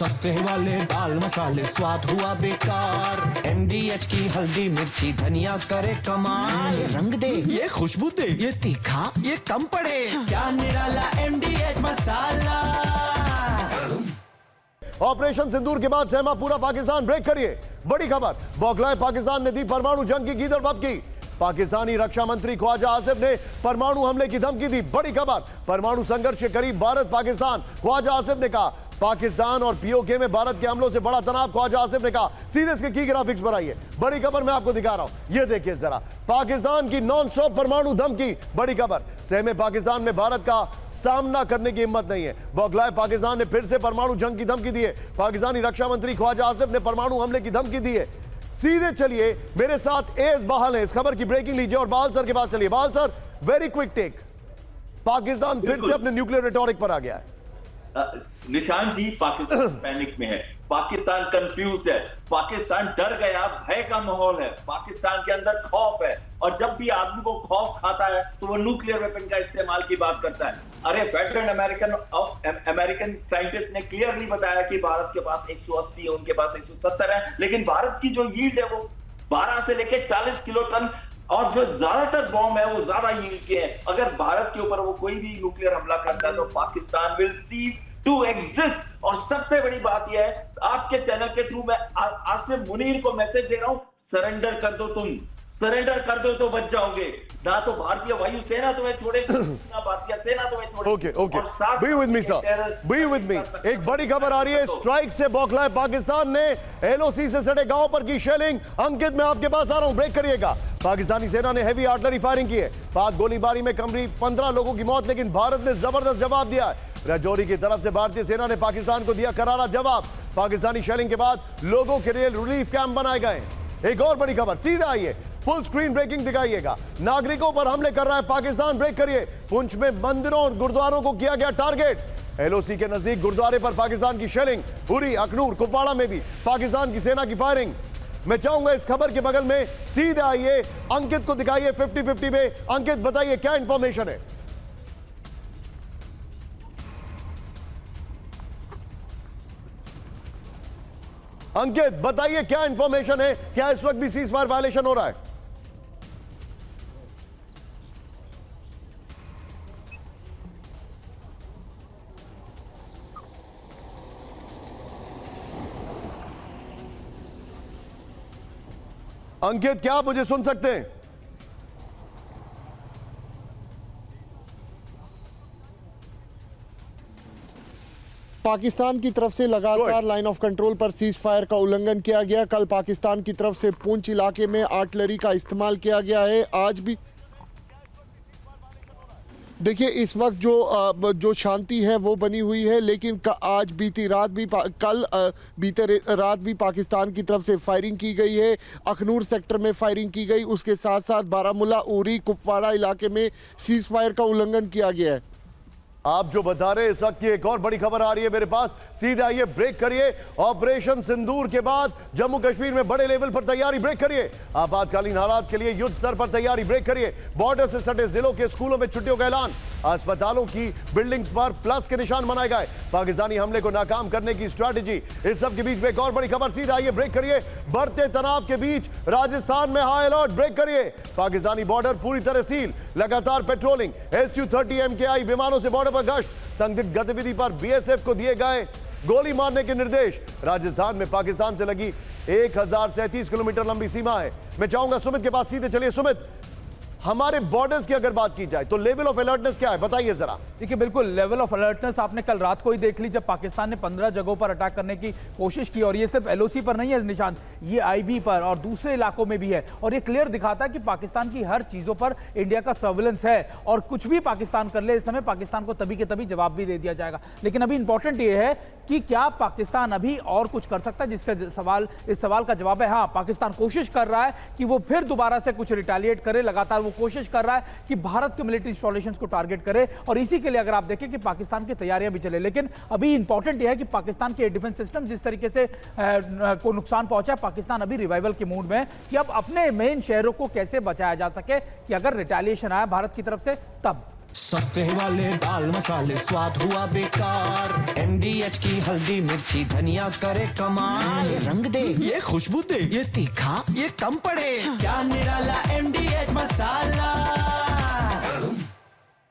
सस्ते वाले दाल मसाले स्वाद हुआ बेकार। MDH की हल्दी मिर्ची धनिया करे कमाल। ये रंग दे, ये खुशबू दे, ये तीखा, ये कम पड़े। क्या निराला MDH मसाला। ऑपरेशन सिंदूर के बाद सहमा पूरा पाकिस्तान। ब्रेक करिए, बड़ी खबर। बौखलाए पाकिस्तान ने दी परमाणु जंग की गीदड़ बपकी। पाकिस्तानी रक्षा मंत्री ख्वाजा आसिफ ने परमाणु हमले की धमकी दी। बड़ी खबर। परमाणु संघर्ष के करीब भारत पाकिस्तान। ख्वाजा आसिफ ने कहा पाकिस्तान और POK में भारत के हमलों से बड़ा तनाव। ख्वाजा आसिफ ने कहा सीधे इसके की ग्राफिक्स बनाइए। बड़ी खबर मैं आपको दिखा रहा हूं, ये देखिए जरा। पाकिस्तान की नॉन स्टॉप परमाणु धमकी। बड़ी खबर। सहमे पाकिस्तान में भारत का सामना करने की हिम्मत नहीं है। बौखलाए पाकिस्तान ने फिर से परमाणु जंग की धमकी दी है। पाकिस्तानी रक्षा मंत्री ख्वाजा आसिफ ने परमाणु हमले की धमकी दी है। सीधे चलिए मेरे साथ एस बहाल है, इस खबर की ब्रेकिंग लीजिए और बहाल सर के पास चलिए। बहाल sir, very quick take. Pakistan फिर से अपने न्यूक्लियर रिटॉरिक पर आ गया है। निशान जी, पाकिस्तान पैनिक में है, पाकिस्तान कंफ्यूज्ड है, पाकिस्तान डर गया, भय का माहौल है, पाकिस्तान के अंदर खौफ है। और जब भी आदमी को खौफ खाता है तो वो न्यूक्लियर वेपन का इस्तेमाल की बात करता है। अरे वेटरन अमेरिकन साइंटिस्ट ने क्लियरली बताया कि भारत के पास 180 है, उनके पास 170 है, लेकिन भारत की जो यील्ड है वो 12 से लेकर 40 किलो टन, और जो ज्यादातर बॉम्ब है वो ज्यादा यील्ड के हैं। अगर भारत के ऊपर वो कोई भी न्यूक्लियर हमला करता है तो Pakistan will cease to exist. और सबसे बड़ी बात यह है, आपके चैनल के थ्रू मैं आसिफ मुनीर को मैसेज दे रहा हूं, सरेंडर कर दो, तुम सरेंडर कर दो तो बच जाओगे। ना तो भारतीय वायुसेना तुम्हें छोड़ेगी, ना भारतीय सेना तुम्हें छोड़ेगी। Okay okay, be with me sir, be with me. एक बड़ी खबर आ रही है, स्ट्राइक से बौखलाए पाकिस्तान ने LOC से सटे गांव पर की शेलिंग। अंकित, मैं आपके पास आ रहा हूं, ब्रेक करिएगा। पाकिस्तानी सेना ने हैवी आर्टिलरी फायरिंग की है। पाक गोलीबारी में करीब 15 लोगों की मौत, लेकिन भारत ने जबरदस्त जवाब दिया है। राजौरी की तरफ से भारतीय सेना ने पाकिस्तान को दिया करारा जवाब। पाकिस्तानी शेलिंग के बाद लोगों के लिए रिलीफ कैंप बनाए गए। एक और बड़ी खबर, सीधा आइए, फुल स्क्रीन ब्रेकिंग दिखाइएगा। नागरिकों पर हमले कर रहा है पाकिस्तान। ब्रेक करिए। पुंछ में मंदिरों और गुरुद्वारों को किया गया टारगेट। LOC के नजदीक गुरुद्वारे पर पाकिस्तान की शेलिंग। उरी, अखनूर, कुपवाड़ा में भी पाकिस्तान की सेना की फायरिंग। मैं चाहूंगा इस खबर के बगल में सीधे आइए, अंकित को दिखाइए 50-50 में। अंकित, बताइए क्या इंफॉर्मेशन है। अंकित, बताइए क्या इंफॉर्मेशन है, क्या इस वक्त भी सीज फायर वायलेशन हो रहा है? अंकित, क्या आप मुझे सुन सकते हैं? पाकिस्तान की तरफ से लगातार लाइन ऑफ कंट्रोल पर सीज फायर का उल्लंघन किया गया। कल पाकिस्तान की तरफ से पुंछ इलाके में आर्टिलरी का इस्तेमाल किया गया है। आज भी देखिए इस वक्त जो शांति है वो बनी हुई है, लेकिन आज बीती रात भी बीते रात भी पाकिस्तान की तरफ से फायरिंग की गई है। अखनूर सेक्टर में फायरिंग की गई, उसके साथ साथ बारामूला, उरी, कुपवाड़ा इलाके में सीज फायर का उल्लंघन किया गया है। आप जो बता रहे इस वक्त की एक और बड़ी खबर आ रही है मेरे पास, सीधे आइए, ब्रेक करिए। ऑपरेशन सिंदूर के बाद जम्मू कश्मीर में बड़े लेवल पर तैयारी। ब्रेक करिए। आपातकालीन हालात के लिए युद्ध स्तर पर तैयारी। ब्रेक करिए। बॉर्डर से सटे जिलों के स्कूलों में छुट्टियों का ऐलान। अस्पतालों की बिल्डिंग्स पर प्लस के निशान बनाए गए। पाकिस्तानी हमले को नाकाम करने की स्ट्रैटेजी। इस सब के बीच में एक और बड़ी खबर, सीधे आइए, ब्रेक करिए। बढ़ते तनाव के बीच राजस्थान में हाई अलर्ट। ब्रेक करिए। पाकिस्तानी बॉर्डर पूरी तरह सील, लगातार पेट्रोलिंग। Su-30 MKI विमानों से बॉर्डर पर गश्त। संदिग्ध गतिविधि पर BSF को दिए गए गोली मारने के निर्देश। राजस्थान में पाकिस्तान से लगी 1037 किलोमीटर लंबी सीमा है। मैं चाहूंगा सुमित के पास सीधे चलिए। सुमित, हमारे बॉर्डर्स की अगर बात की जाए तो लेवल ऑफ अलर्टनेस क्या है, बताइए जरा। देखिए बिल्कुल लेवल ऑफ अलर्टनेस आपने कल रात को ही देख ली, जब पाकिस्तान ने 15 जगहों पर अटैक करने की कोशिश की। और ये सिर्फ LOC पर नहीं है निशान, ये IB पर और दूसरे इलाकों में भी है। और ये क्लियर दिखाता है कि पाकिस्तान की हर चीजों पर इंडिया का सर्विलेंस है, और कुछ भी पाकिस्तान कर ले इस समय पाकिस्तान को तभी के तभी जवाब भी दे दिया जाएगा। लेकिन अभी इंपॉर्टेंट ये है कि क्या पाकिस्तान अभी और कुछ कर सकता है, जिसका इस सवाल का जवाब है हाँ। पाकिस्तान कोशिश कर रहा है कि वो फिर दोबारा से कुछ रिटेलिएट करे। लगातार वो कोशिश कर रहा है कि भारत के मिलिट्री इंस्टॉलेशंस को टारगेट करे, और इसी के लिए अगर आप देखें कि पाकिस्तान की तैयारियां भी चले। लेकिन अभी इंपॉर्टेंट यह है कि पाकिस्तान के डिफेंस सिस्टम जिस तरीके से को नुकसान पहुंचा है, पाकिस्तान अभी रिवाइवल के मूड में है कि अब अपने मेन शहरों को कैसे बचाया जा सके कि अगर रिटेलिएशन आया भारत की तरफ से तब। सस्ते वाले दाल मसाले स्वाद हुआ बेकार। MDH की हल्दी मिर्ची धनिया करे कमाल। ये रंग दे, ये खुशबू दे, ये तीखा, ये कम पड़े। क्या निराला MDH मसाला।